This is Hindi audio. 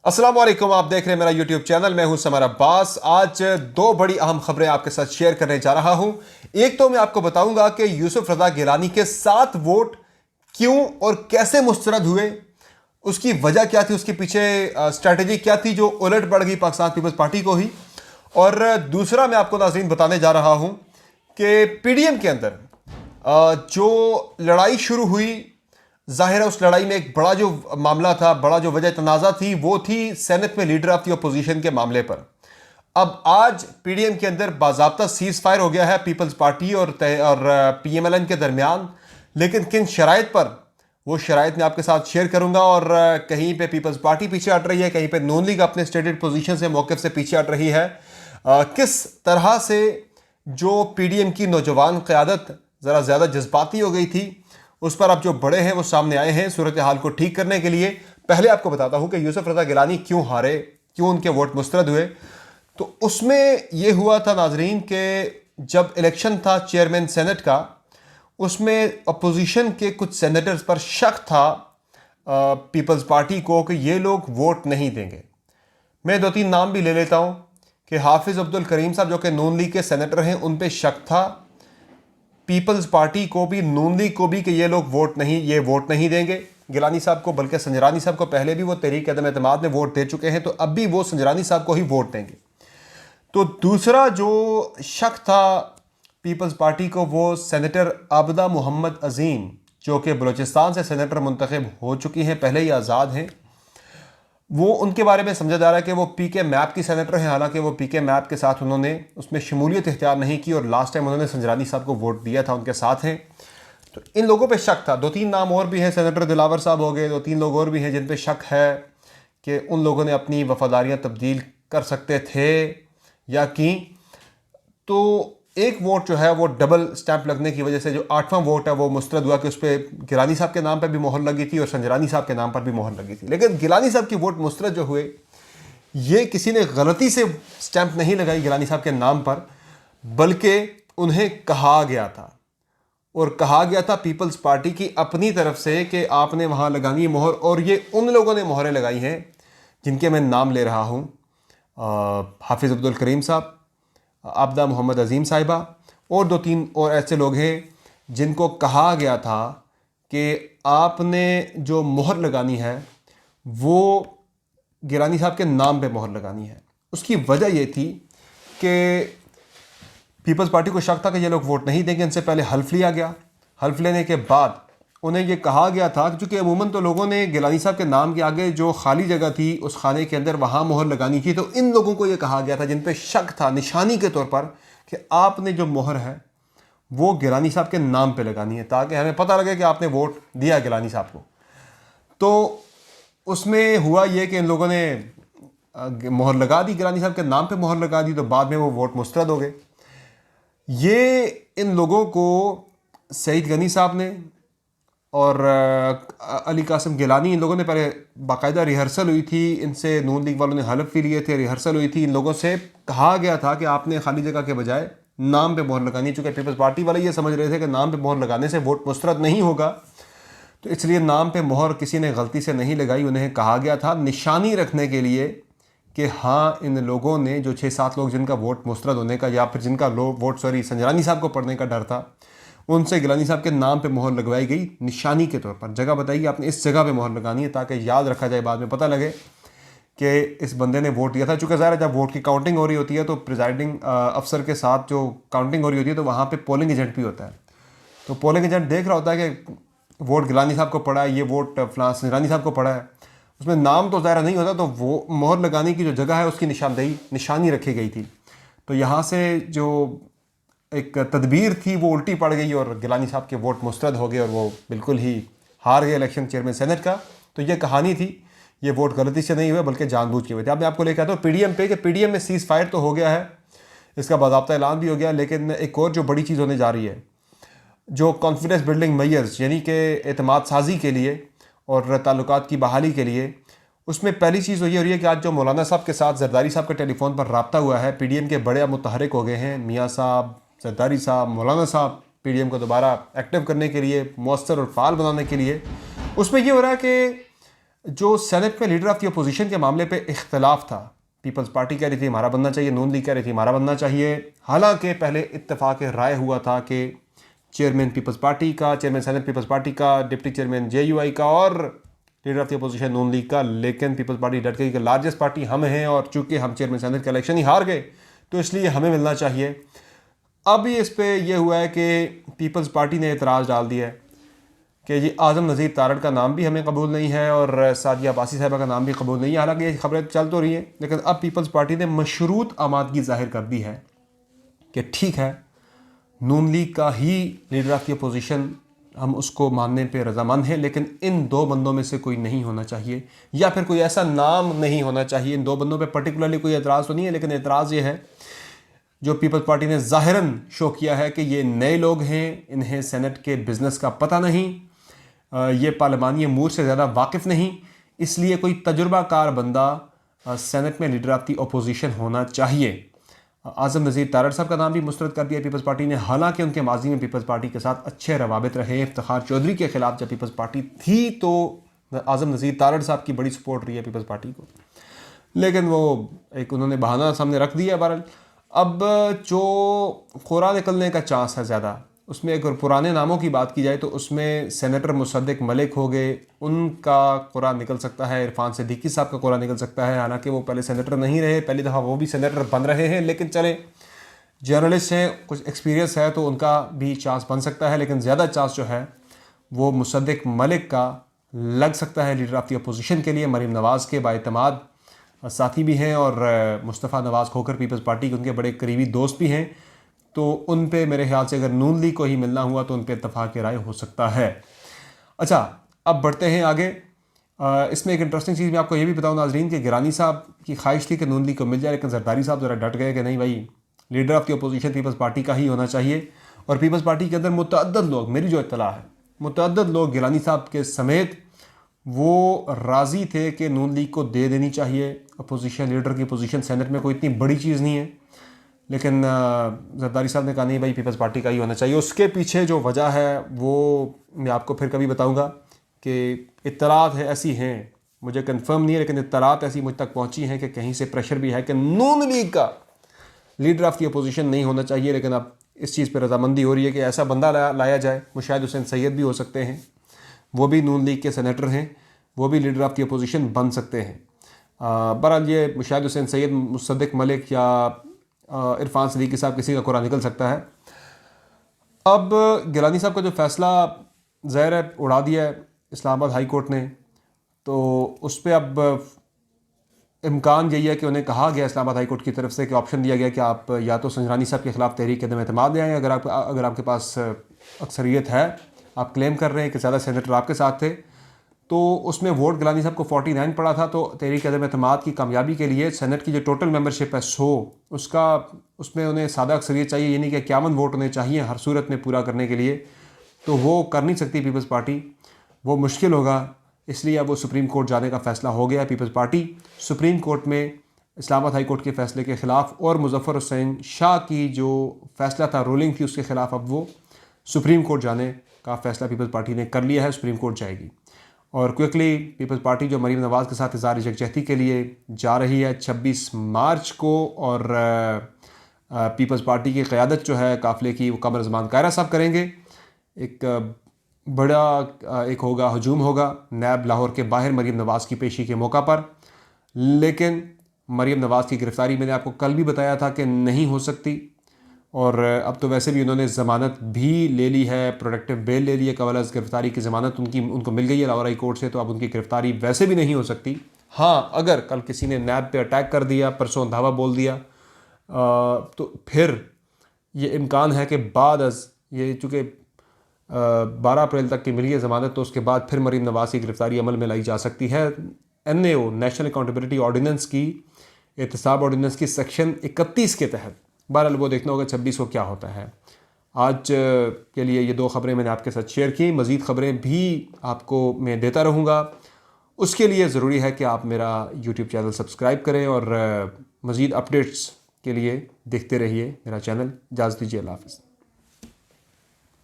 अस्सलाम वालेकुम, आप देख रहे हैं मेरा यूट्यूब चैनल। मैं हूं समर अब्बास। आज दो बड़ी अहम खबरें आपके साथ शेयर करने जा रहा हूं। एक तो मैं आपको बताऊंगा कि यूसुफ रजा गिलानी के 7 वोट क्यों और कैसे मुस्तरद हुए, उसकी वजह क्या थी, उसके पीछे स्ट्रैटेजी क्या थी जो उलट पड़ गई पाकिस्तान पीपल्स पार्टी को ही। और दूसरा मैं आपको नाज़रीन बताने जा रहा हूं कि पीडीएम के अंदर जो लड़ाई शुरू हुई, जाहिर है उस लड़ाई में एक बड़ा जो मामला था, बड़ा जो वजह तनाज़ा थी, वो थी सेनेट में लीडर ऑफ द अपोजिशन के मामले पर। अब आज पीडीएम के अंदर बाज़ाब्ता सीज फायर हो गया है पीपल्स पार्टी और पीएमएलएन के दरमियान, लेकिन किन शराइत पर, वो शराइत मैं आपके साथ शेयर करूंगा। और कहीं पे पीपल्स पार्टी पीछे हट रही है, कहीं पे नून लीग अपने स्टेटेड पोजीशन से, मौक़िफ़ से पीछे हट रही है। किस तरह से जो पीडीएम की नौजवान क़यादत ज़रा ज़्यादा जज्बाती हो गई थी, उस पर अब जो बड़े हैं वो सामने आए हैं सूरत हाल को ठीक करने के लिए। पहले आपको बताता हूं कि यूसुफ रजा गिलानी क्यों हारे, क्यों उनके वोट मुस्तरद हुए। तो उसमें यह हुआ था नाजरीन कि जब इलेक्शन था चेयरमैन सेनेट का, उसमें अपोजिशन के कुछ सेनेटर्स पर शक था पीपल्स पार्टी को कि ये लोग वोट नहीं देंगे। मैं दो तीन नाम भी ले लेता हूं कि हाफिज़ अब्दुल करीम साहब जो कि नून लीग के सेनेटर हैं, उन पर शक था, पीपल्स पार्टी को भी, नून लीग को भी, कि ये लोग ये वोट नहीं देंगे गिलानी साहब को। बल्कि संजरानी साहब को पहले भी वो तहरीक अदम एतमाद में वोट दे चुके हैं, तो अब भी वो संजरानी साहब को ही वोट देंगे। तो दूसरा जो शक था पीपल्स पार्टी को, वो सेनेटर आबिदा मोहम्मद अजीम, जो कि बलूचिस्तान से सेनेटर मुंतखब हो चुकी हैं, पहले ही आज़ाद हैं। वो उनके बारे में समझा जा रहा है कि वो पीके मैप की सेनेटर हैं, हालांकि वो पीके मैप के साथ उन्होंने उसमें शमूलियत इख्तियार नहीं की और लास्ट टाइम उन्होंने संजरानी साहब को वोट दिया था, उनके साथ हैं। तो इन लोगों पे शक था। दो तीन नाम और भी हैं, सेनेटर दिलावर साहब हो गए, दो तीन लोग और भी हैं जिन पे शक है कि उन लोगों ने अपनी वफादारियाँ तब्दील कर सकते थे या की। तो एक वोट जो है वो डबल स्टैंप लगने की वजह से, जो 8वां वोट है वो मुस्तरद हुआ कि उस पर गिलानी साहब के नाम पर भी मोहर लगी थी और संजरानी साहब के नाम पर भी मोहर लगी थी। लेकिन गिलानी साहब की वोट मुस्तरद जो हुए, ये किसी ने गलती से स्टैंप नहीं लगाई गिलानी साहब के नाम पर, बल्कि उन्हें कहा गया था, और कहा गया था पीपल्स पार्टी की अपनी तरफ से कि आपने वहाँ लगानी है मोहर। और ये उन लोगों ने मोहरें लगाई हैं जिनके मैं नाम ले रहा हूँ, हाफिज़ अब्दुल करीम साहब, आबिदा मोहम्मद अजीम साहिबा, और दो तीन और ऐसे लोग हैं जिनको कहा गया था कि आपने जो मोहर लगानी है वो गिलानी साहब के नाम पे मोहर लगानी है। उसकी वजह ये थी कि पीपल्स पार्टी को शक था कि ये लोग वोट नहीं देंगे। इनसे पहले हल्फ लिया गया, हल्फ लेने के बाद उन्हें ये कहा गया था, क्योंकि अमूमन तो लोगों ने गिलानी साहब के नाम के आगे जो खाली जगह थी उस खाने के अंदर वहाँ मोहर लगानी थी, तो इन लोगों को ये कहा गया था जिन पे शक था निशानी के तौर पर कि आपने जो मोहर है वो गिलानी साहब के नाम पे लगानी है, ताकि हमें पता लगे कि आपने वोट दिया गिलानी साहब को। तो उसमें हुआ ये कि इन लोगों ने मोहर लगा दी, गिलानी साहब के नाम पे मोहर लगा दी, तो बाद में वो वोट मुस्तरद हो गए। ये इन लोगों को सईद गनी साहब ने और अली कासिम गिलानी, इन लोगों ने पहले बाकायदा रिहर्सल हुई थी, इनसे नून लीग वालों ने हलफ भी लिए थे, रिहर्सल हुई थी, इन लोगों से कहा गया था कि आपने खाली जगह के बजाय नाम पे मोहर लगानी है। चूँकि पीपल्स पार्टी वाले ये समझ रहे थे कि नाम पे मोहर लगाने से वोट मुस्तरद नहीं होगा, तो इसलिए नाम पे मोहर किसी ने गलती से नहीं लगाई। उन्हें कहा गया था निशानी रखने के लिए कि हाँ, इन लोगों ने, जो 6-7 लोग जिनका वोट मुस्तरद होने का, या फिर जिनका वोट संजरानी साहब को पढ़ने का डर था, उनसे गिलानी साहब के नाम पे मोहर लगवाई गई निशानी के तौर पर। जगह बताइए आपने इस जगह पे मोहर लगानी है, ताकि याद रखा जाए, बाद में पता लगे कि इस बंदे ने वोट दिया था। चूँकि ज़ाहिर है जब वोट की काउंटिंग हो रही होती है तो प्रिजाइडिंग अफसर के साथ जो काउंटिंग हो रही होती है, तो वहाँ पर पोलिंग एजेंट भी होता है। तो पोलिंग एजेंट देख रहा होता है कि वोट गिलानी साहब को पड़ा है, ये वोट फलां संजरानी साहब को पड़ा है, उसमें नाम तो ज़ाहिर नहीं होता, तो वो मोहर लगाने की जो जगह है उसकी निशानी रखी गई थी। तो यहाँ से जो एक तदबीर थी वो उल्टी पड़ गई और गिलानी साहब के वोट मुस्तरद हो गए और वो बिल्कुल ही हार गए इलेक्शन चेयरमैन सेनेट का। तो ये कहानी थी, ये वोट गलती से नहीं हुए बल्कि जानबूझ के हुए थे। अब मैं आपको लेकर आता हूँ पीडीएम पे, कि पीडीएम में सीज फायर तो हो गया है, इसका बाज़ाब्ता ऐलान भी हो गया, लेकिन एक और जो बड़ी चीज़ होने जा रही है, जो कॉन्फिडेंस बिल्डिंग मेजर्स, यानी कि एतमाद साजी के लिए और ताल्लुकात की बहाली के लिए, उसमें पहली चीज़ ये हो रही है कि आज जो मौलाना साहब के साथ जरदारी साहब का टेलीफोन पर रब्ता हुआ है, पीडीएम के बड़े मुतहरिक हो गए हैं, मियाँ साहब, जरदारी साहब, मौलाना साहब, पीडीएम को दोबारा एक्टिव करने के लिए, मौसर और फाल बनाने के लिए। उसमें ये हो रहा है कि जो सेनेट में लीडर ऑफ द अपोजिशन के मामले पे इख्तलाफ था, पीपल्स पार्टी कह रही थी हमारा बनना चाहिए, नून लीग कह रही थी हमारा बनना चाहिए। हालांकि पहले इत्तेफाक राय हुआ था कि चेयरमैन पीपल्स पार्टी का, चेयरमैन सेनेट पीपल्स पार्टी का, डिप्टी चेयरमैन JUI का और leader of the opposition Noon league का। लेकिन पीपल्स पार्टी डट गई कि लार्जेस्ट पार्टी हम हैं और चूंकि हम चेयरमैन सेनेट का इलेक्शन ही हार गए तो इसलिए हमें मिलना चाहिए। अब इस पे ये हुआ है कि पीपल्स पार्टी ने एतराज़ डाल दिया है कि जी आज़म नज़ीर तारड़ का नाम भी हमें कबूल नहीं है और सादिया अब्बासी साहिबा का नाम भी कबूल नहीं है। हालांकि ये खबरें चल तो रही हैं, लेकिन अब पीपल्स पार्टी ने मशरूत आमादगी जाहिर कर दी है कि ठीक है, नून लीग का ही लीडर ऑफ द अपोजिशन हम उसको मानने पे रजामंद हैं, लेकिन इन दो बंदों में से कोई नहीं होना चाहिए या फिर कोई ऐसा नाम नहीं होना चाहिए। इन दो बंदों पे पर्टिकुलरली कोई एतराज़ तो नहीं है, लेकिन एतराज़ ये है जो पीपल्स पार्टी ने ज़ाहिरन शो किया है कि ये नए लोग हैं, इन्हें सेनेट के बिज़नेस का पता नहीं, ये पार्लिमानी अमूर से ज़्यादा वाकिफ़ नहीं, इसलिए कोई तजुर्बाकार बंदा सेनेट में लीडर ऑफ द अपोजिशन होना चाहिए। आज़म नज़ीर तारड़ साहब का नाम भी मुस्तरद कर दिया पीपल्स पार्टी ने। हालांकि उनके माजी में पीपल्स पार्टी के साथ अच्छे रवाबित रहे। इफ्तिखार चौधरी के खिलाफ जब पीपल्स पार्टी थी तो आज़म नज़ीर तारड़ साहब की बड़ी सपोर्ट रही है पीपल्स पार्टी को, लेकिन वो एक उन्होंने बहाना सामने रख दिया। बहरहाल अब जो खुरा निकलने का चांस है ज़्यादा, उसमें अगर पुराने नामों की बात की जाए तो उसमें सेनेटर मुसद्दिक मलिक हो गए, उनका खुरा निकल सकता है। इरफान सिद्दीकी साहब का खुरा निकल सकता है, हालांकि वो पहले सेनेटर नहीं रहे, पहली दफ़ा वो भी सेनेटर बन रहे हैं, लेकिन चले जर्नलिस्ट हैं, कुछ एक्सपीरियंस है तो उनका भी चांस बन सकता है। लेकिन ज़्यादा चांस जो है वो मुसद्दिक मलिक का लग सकता है लीडर ऑफ द अपोजिशन के लिए। मरीम नवाज़ के बाएतमाद साथी भी हैं और मुस्तफ़ा नवाज़ खोखर पीपल्स पार्टी के उनके बड़े करीबी दोस्त भी हैं, तो उन पे मेरे ख्याल से अगर नून लीग को ही मिलना हुआ तो उन पे इत्तफाक राय हो सकता है। अच्छा, अब बढ़ते हैं आगे। इसमें एक इंटरेस्टिंग चीज़ मैं आपको ये भी बताऊँ नाज़रीन कि गिलानी साहब की ख्वाहिश थी कि नून लीग को मिल जाए, लेकिन जरदारी साहब ज़रा डट गए कि नहीं भाई, leader of the opposition people's party का ही होना चाहिए। और पीपल्स पार्टी के अंदर मुतअद्दिद लोग, मेरी जो इत्तला है, मुतअद्दिद लोग गिलानी साहब के समेत वो राज़ी थे कि नून लीग को दे देनी चाहिए अपोजिशन लीडर की पोजीशन। सेनेट में कोई इतनी बड़ी चीज़ नहीं है, लेकिन जरदारी साहब ने कहा नहीं भाई पीपल्स पार्टी का ही होना चाहिए। उसके पीछे जो वजह है वो मैं आपको फिर कभी बताऊंगा कि इत्तलात है ऐसी हैं, मुझे कंफर्म नहीं है, लेकिन इत्तलात ऐसी मुझ तक पहुंची हैं कि कहीं से प्रेशर भी है कि नून लीग का लीडर ऑफ द अपोजिशन नहीं होना चाहिए। लेकिन अब इस चीज़ पर रजामंदी हो रही है कि ऐसा बंदा लाया जाए। मुशाहिद हुसैन सैयद भी हो सकते हैं, वो भी नून लीग के सेनेटर हैं, वो भी लीडर ऑफ द अपोजिशन बन सकते हैं। बहरहाल ये मुशाहिद हुसैन सैयद, मुसद्दिक मलिक या इरफान सिद्दीकी साहब किसी का कुरा निकल सकता है। अब गिलानी साहब का जो फ़ैसला ज़ाहिर है उड़ा दिया है इस्लामाबाद हाई कोर्ट ने, तो उस पर अब इम्कान यही है कि उन्हें कहा गया इस्लामाबाद हाई कोर्ट की तरफ से कि ऑप्शन दिया गया कि आप या तो संजरानी साहब के खिलाफ तहरीक अदम एतमाद ले आएँ, अगर आपके पास अक्सरियत है, आप क्लेम कर रहे हैं कि ज़्यादा सेनेटर आपके साथ थे, तो उसमें वोट गिलानी साहब को 49 पड़ा था। तो तहरीक अदम एतमाद की कामयाबी के लिए सेनेट की जो टोटल मेंबरशिप है 100, उसमें उन्हें सादा अक्सरियत चाहिए, यानी कि 51 वोट उन्हें चाहिए हर सूरत में पूरा करने के लिए। तो वो कर नहीं सकती पीपल्स पार्टी, वो मुश्किल होगा, इसलिए अब वो सुप्रीम कोर्ट जाने का फ़ैसला हो गया। पीपल्स पार्टी सुप्रीम कोर्ट में इस्लामाबाद हाई कोर्ट के फ़ैसले के ख़िलाफ़ और मुज़फ़्फ़र हुसैन शाह की जो फ़ैसला था, रूलिंग थी, उसके ख़िलाफ़ अब वो सुप्रीम कोर्ट जाने का फ़ैसला पीपल्स पार्टी ने कर लिया है। सुप्रीम कोर्ट जाएगी और क्विकली पीपल्स पार्टी जो मरीम नवाज़ के साथ इज़हार यकजहती के लिए जा रही है 26 मार्च को, और पीपल्स पार्टी की क़यादत जो है काफ़िले की वो कमर ज़मान कायरा साहब करेंगे। एक बड़ा एक होगा हजूम होगा नैब लाहौर के बाहर मरीम नवाज़ की पेशी के मौका पर, लेकिन मरीम नवाज़ की गिरफ़्तारी मैंने आपको कल भी बताया था कि नहीं हो सकती, और अब तो वैसे भी उन्होंने ज़मानत भी ले ली है, प्रोटेक्टिव बेल ले ली है, कवल गिरफ़्तारी की ज़मानत उनको मिल गई है लाहौर हाई कोर्ट से, तो अब उनकी गिरफ़्तारी वैसे भी नहीं हो सकती। हाँ, अगर कल किसी ने नैब पे अटैक कर दिया, परसों धावा बोल दिया, तो फिर ये इम्कान है कि बाद ये चूँकि 12 अप्रैल तक की मिली है ज़मानत, तो उसके बाद फिर मरीम नवाज़ की गिरफ़्तारी अमल में लाई जा सकती है। NAO नेशनल अकाउंटेबिलिटी ऑर्डिनेंस की, एहतसाब ऑर्डिनेंस की सेक्शन 31 के तहत। बहरहाल वो देखना होगा 26 को क्या होता है। आज के लिए ये 2 ख़बरें मैंने आपके साथ शेयर की, मज़ीद ख़बरें भी आपको मैं देता रहूँगा। उसके लिए ज़रूरी है कि आप मेरा YouTube चैनल सब्सक्राइब करें और मज़ीद अपडेट्स के लिए देखते रहिए मेरा चैनल। इजाज़त दीजिए, अल्लाह हाफ़िज़।